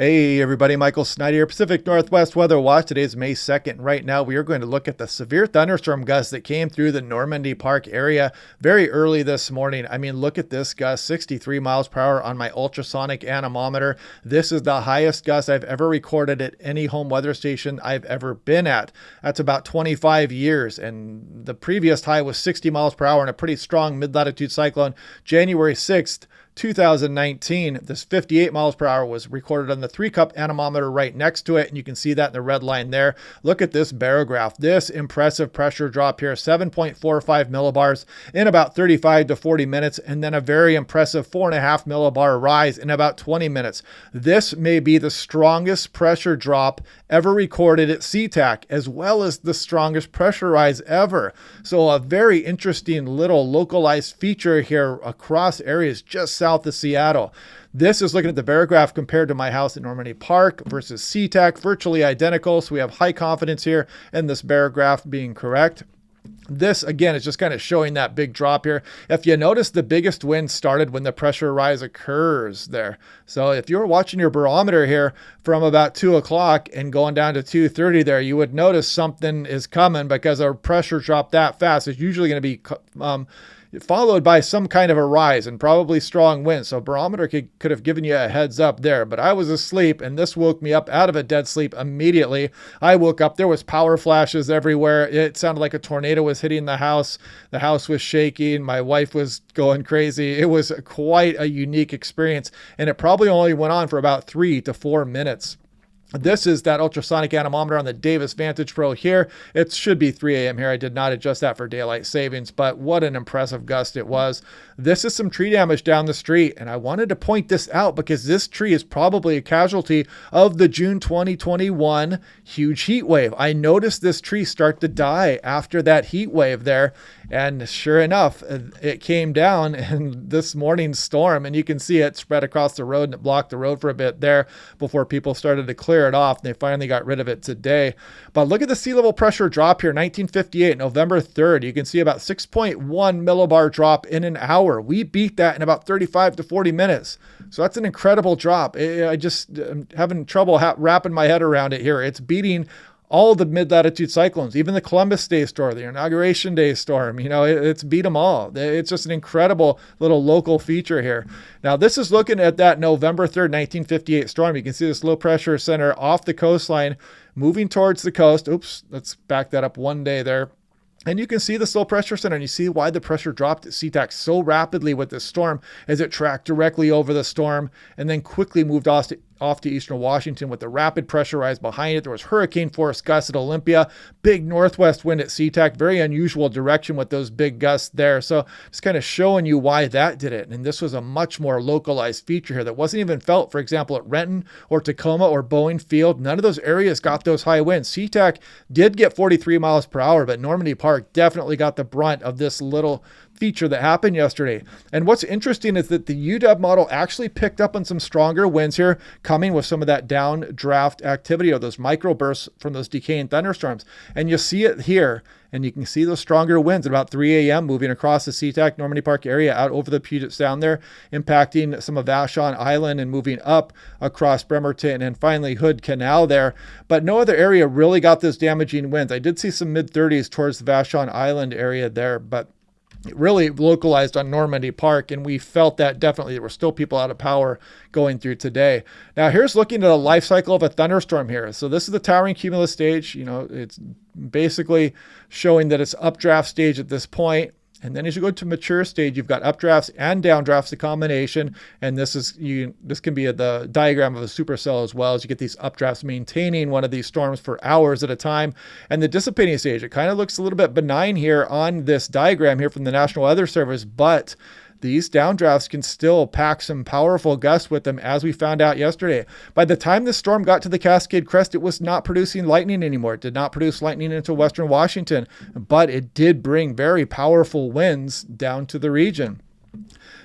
Hey everybody, Michael Snyder here, Pacific Northwest Weather Watch. Today's May 2nd. Right now we are going to look at the severe thunderstorm gust that came through the Normandy Park area very early this morning. I mean, look at this gust, 63 miles per hour on my ultrasonic anemometer. This is the highest gust I've ever recorded at any home weather station I've ever been at. That's about 25 years, and the previous high was 60 miles per hour in a pretty strong mid-latitude cyclone, January 6th. 2019, this 58 miles per hour was recorded on the 3-cup anemometer right next to it, and you can see that in the red line there. Look at this barograph, this impressive pressure drop here, 7.45 millibars in about 35 to 40 minutes, and then a very impressive 4.5 millibar rise in about 20 minutes. This may be the strongest pressure drop ever recorded at SeaTac, as well as the strongest pressure rise ever. So a very interesting little localized feature here across areas just south of Seattle. This is looking at the barograph compared to my house at Normandy Park versus SeaTac, virtually identical. So we have high confidence here in this barograph being correct. This, again, is just kind of showing that big drop here. If you notice, the biggest wind started when the pressure rise occurs there. So if you're watching your barometer here from about 2 o'clock and going down to 2:30 there, you would notice something is coming because a pressure drop that fast is usually going to be followed by some kind of a rise and probably strong winds. So barometer could have given you a heads up there, but I was asleep and this woke me up out of a dead sleep immediately. I woke up, there was power flashes everywhere. It sounded like a tornado was hitting the house. The house was shaking. My wife was going crazy. It was quite a unique experience, and it probably only went on for about 3 to 4 minutes. This is that ultrasonic anemometer on the Davis Vantage Pro here. It should be 3 a.m. here. I did not adjust that for daylight savings, but what an impressive gust it was. This is some tree damage down the street, and I wanted to point this out because this tree is probably a casualty of the June 2021 huge heat wave. I noticed this tree start to die after that heat wave there, and sure enough, it came down in this morning's storm, and you can see it spread across the road, and it blocked the road for a bit there before people started to clear it off. And they finally got rid of it today. But look at the sea level pressure drop here, 1958, November 3rd. You can see about 6.1 millibar drop in an hour. We beat that in about 35 to 40 minutes. So that's an incredible drop. I just am having trouble wrapping my head around it here. It's beating all the mid-latitude cyclones, even the Columbus Day storm, the Inauguration Day storm, it's beat them all. It's just an incredible little local feature here. Now, this is looking at that November 3rd, 1958 storm. You can see this low pressure center off the coastline moving towards the coast. Oops, let's back that up one day there. And you can see this low pressure center, and you see why the pressure dropped at SeaTac so rapidly with this storm as it tracked directly over the storm and then quickly moved off to eastern Washington with the rapid pressure rise behind it. There was hurricane force gusts at Olympia, big northwest wind at SeaTac, very unusual direction with those big gusts there. So just kind of showing you why that did it. And this was a much more localized feature here that wasn't even felt, for example, at Renton or Tacoma or Boeing Field. None of those areas got those high winds. SeaTac did get 43 miles per hour, but Normandy Park definitely got the brunt of this little feature that happened yesterday. And what's interesting is that the UW model actually picked up on some stronger winds here, coming with some of that downdraft activity or those microbursts from those decaying thunderstorms. And you see it here, and you can see those stronger winds at about 3 a.m. moving across the SeaTac Normandy Park area out over the Puget Sound there, impacting some of Vashon Island and moving up across Bremerton and finally Hood Canal there. But no other area really got those damaging winds. I did see some mid-30s towards the Vashon Island area there, but really localized on Normandy Park, and we felt that definitely. There were still people out of power going through today. Now here's looking at a life cycle of a thunderstorm here. So this is the towering cumulus stage. It's basically showing that it's updraft stage at this point. And then as you go to mature stage, you've got updrafts and downdrafts, the combination. And this can be the diagram of a supercell as well, as you get these updrafts maintaining one of these storms for hours at a time. And the dissipating stage, it kind of looks a little bit benign here on this diagram here from the National Weather Service, but these downdrafts can still pack some powerful gusts with them, as we found out yesterday. By the time the storm got to the Cascade Crest, it was not producing lightning anymore. It did not produce lightning into western Washington, but it did bring very powerful winds down to the region.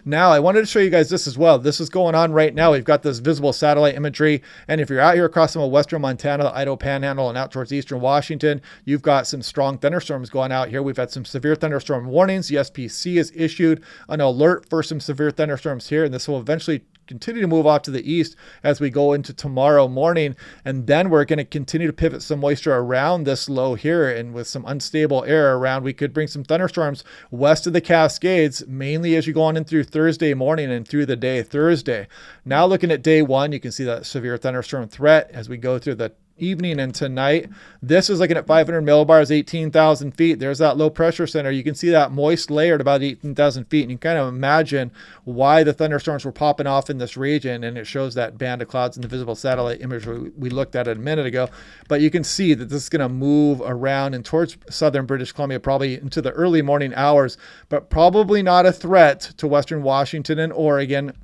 Now, I wanted to show you guys this as well. This is going on right now. We've got this visible satellite imagery. And if you're out here across some of western Montana, the Idaho Panhandle, and out towards eastern Washington, you've got some strong thunderstorms going out here. We've had some severe thunderstorm warnings. The SPC has issued an alert for some severe thunderstorms here, and this will eventually continue to move off to the east as we go into tomorrow morning. And then we're going to continue to pivot some moisture around this low here. And with some unstable air around, we could bring some thunderstorms west of the Cascades, mainly as you go on in through Thursday morning and through the day Thursday. Now looking at day one, you can see that severe thunderstorm threat as we go through the evening and tonight. This is looking at 500 millibars, 18,000 feet. There's that low pressure center. You can see that moist layer at about 18,000 feet. And you can kind of imagine why the thunderstorms were popping off in this region. And it shows that band of clouds in the visible satellite image we looked at a minute ago. But you can see that this is going to move around and towards southern British Columbia, probably into the early morning hours, but probably not a threat to Western Washington and Oregon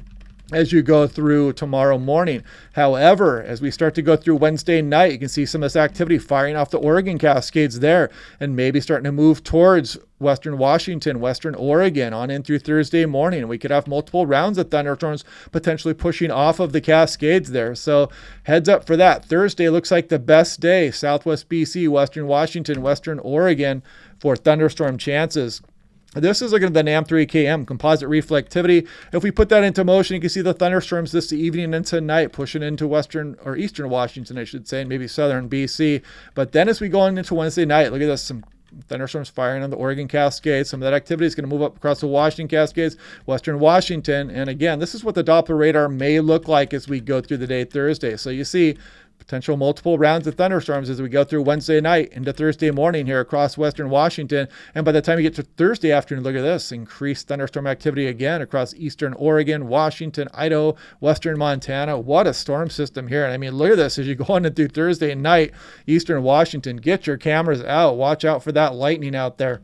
as you go through tomorrow morning. However, as we start to go through Wednesday night, you can see some of this activity firing off the Oregon Cascades there and maybe starting to move towards Western Washington, Western Oregon on in through Thursday morning. We could have multiple rounds of thunderstorms potentially pushing off of the Cascades there. So heads up for that. Thursday looks like the best day. Southwest BC, Western Washington, Western Oregon for thunderstorm chances. This is looking at the NAM3KM, composite reflectivity. If we put that into motion, you can see the thunderstorms this evening and tonight pushing into western or eastern Washington, I should say, and maybe southern BC. But then as we go on into Wednesday night, look at this, some thunderstorms firing on the Oregon Cascades. Some of that activity is going to move up across the Washington Cascades, Western Washington. And again, this is what the Doppler radar may look like as we go through the day Thursday. So you see potential multiple rounds of thunderstorms as we go through Wednesday night into Thursday morning here across Western Washington. And by the time you get to Thursday afternoon, look at this, increased thunderstorm activity again across Eastern Oregon, Washington, Idaho, Western Montana. What a storm system here. And I mean, look at this as you go on through Thursday night, Eastern Washington. Get your cameras out. Watch out for that lightning out there.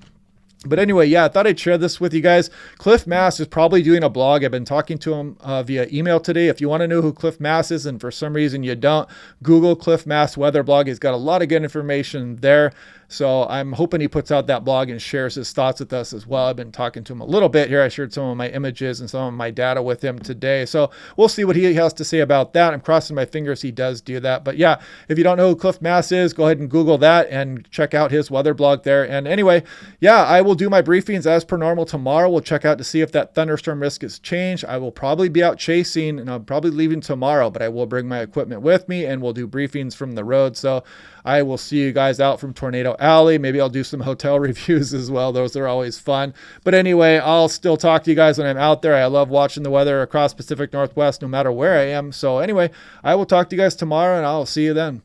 But anyway, yeah, I thought I'd share this with you guys. Cliff Mass is probably doing a blog. I've been talking to him via email today. If you want to know who Cliff Mass is and for some reason you don't, Google Cliff Mass weather blog. He's got a lot of good information there. So I'm hoping he puts out that blog and shares his thoughts with us as well. I've been talking to him a little bit here. I shared some of my images and some of my data with him today. So we'll see what he has to say about that. I'm crossing my fingers he does do that. But yeah, if you don't know who Cliff Mass is, go ahead and Google that and check out his weather blog there. And anyway, yeah, I will do my briefings as per normal tomorrow. We'll check out to see if that thunderstorm risk has changed. I will probably be out chasing and I'm probably leaving tomorrow, but I will bring my equipment with me and we'll do briefings from the road. So I will see you guys out from Tornado Alley. Maybe I'll do some hotel reviews as well. Those are always fun. But anyway, I'll still talk to you guys when I'm out there. I love watching the weather across Pacific Northwest no matter where I am. So anyway, I will talk to you guys tomorrow and I'll see you then.